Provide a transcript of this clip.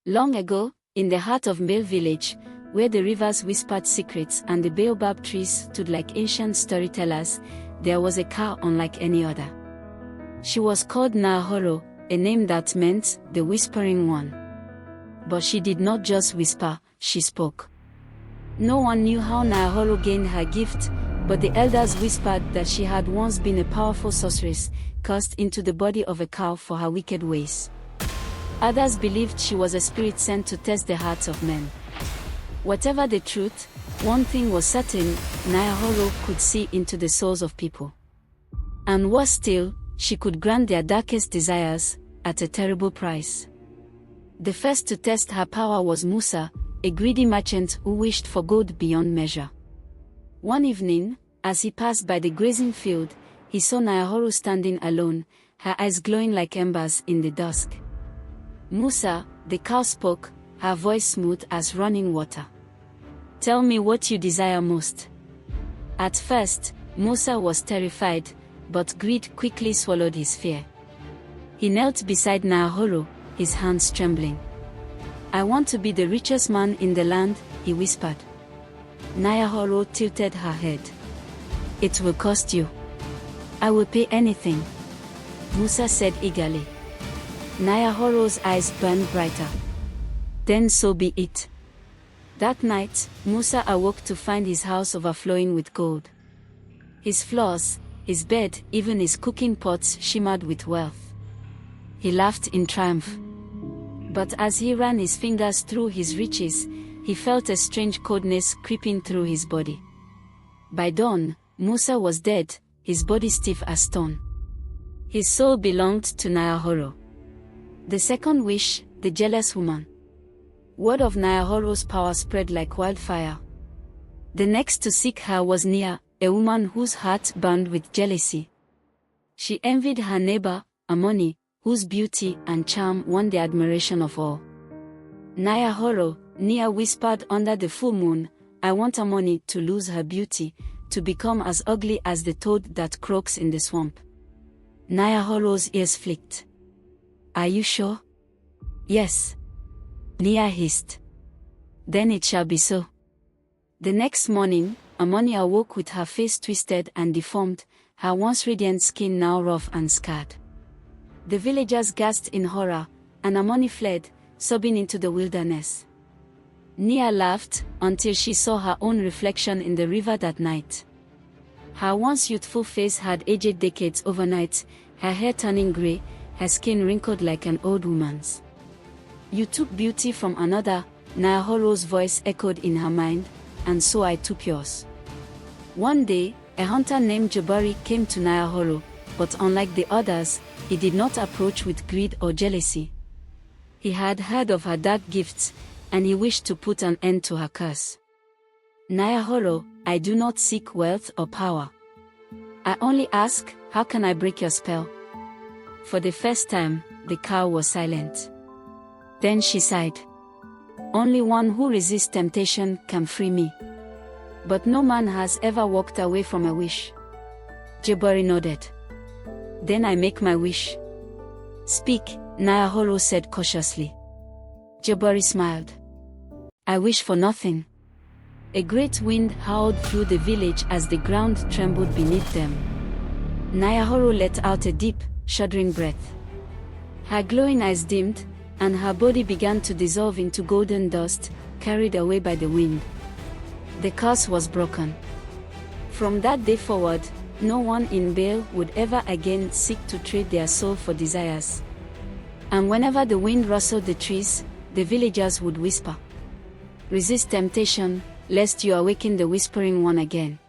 Long ago, in the heart of Mbale village, where the rivers whispered secrets and the baobab trees stood like ancient storytellers, there was a cow unlike any other. She was called Nyahoro, a name that meant the whispering one. But she did not just whisper, she spoke. No one knew how Nyahoro gained her gift, but the elders whispered that she had once been a powerful sorceress, cast into the body of a cow for her wicked ways. Others believed she was a spirit sent to test the hearts of men. Whatever the truth, one thing was certain: Nyahoro could see into the souls of people. And worse still, she could grant their darkest desires, at a terrible price. The first to test her power was Musa, a greedy merchant who wished for gold beyond measure. One evening, as he passed by the grazing field, he saw Nyahoro standing alone, her eyes glowing like embers in the dusk. Musa, the cow, spoke, her voice smooth as running water. "Tell me what you desire most." At first, Musa was terrified, but greed quickly swallowed his fear. He knelt beside Nyahoro, his hands trembling. "I want to be the richest man in the land," he whispered. Nyahoro tilted her head. "It will cost you." "I will pay anything," Musa said eagerly. Nyahoro's eyes burned brighter. "Then so be it." That night, Musa awoke to find his house overflowing with gold. His floors, his bed, even his cooking pots shimmered with wealth. He laughed in triumph. But as he ran his fingers through his riches, he felt a strange coldness creeping through his body. By dawn, Musa was dead, his body stiff as stone. His soul belonged to Nyahoro. The second wish, the jealous woman. Word of Nyahoro's power spread like wildfire. The next to seek her was Nia, a woman whose heart burned with jealousy. She envied her neighbor, Amoni, whose beauty and charm won the admiration of all. "Nyahoro," Nia whispered under the full moon, "I want Amoni to lose her beauty, to become as ugly as the toad that croaks in the swamp." Nyahoro's ears flicked. "Are you sure?" "Yes," Nia hissed. "Then it shall be so." The next morning, Amoni awoke with her face twisted and deformed, her once radiant skin now rough and scarred. The villagers gasped in horror, and Amoni fled, sobbing into the wilderness. Nia laughed, until she saw her own reflection in the river that night. Her once youthful face had aged decades overnight, her hair turning gray, her skin wrinkled like an old woman's. "You took beauty from another," Nyahoro's voice echoed in her mind, "and so I took yours." One day, a hunter named Jabari came to Nyahoro, but unlike the others, he did not approach with greed or jealousy. He had heard of her dark gifts, and he wished to put an end to her curse. "Nyahoro, I do not seek wealth or power. I only ask, how can I break your spell?" For the first time, the cow was silent. Then she sighed. "Only one who resists temptation can free me. But no man has ever walked away from a wish." Jabari nodded. "Then I make my wish." "Speak," Nyahoro said cautiously. Jabari smiled. "I wish for nothing." A great wind howled through the village as the ground trembled beneath them. Nyahoro let out a deep, shuddering breath. Her glowing eyes dimmed, and her body began to dissolve into golden dust, carried away by the wind. The curse was broken. From that day forward, no one in Mbale would ever again seek to trade their soul for desires. And whenever the wind rustled the trees, the villagers would whisper, "Resist temptation, lest you awaken the whispering one again."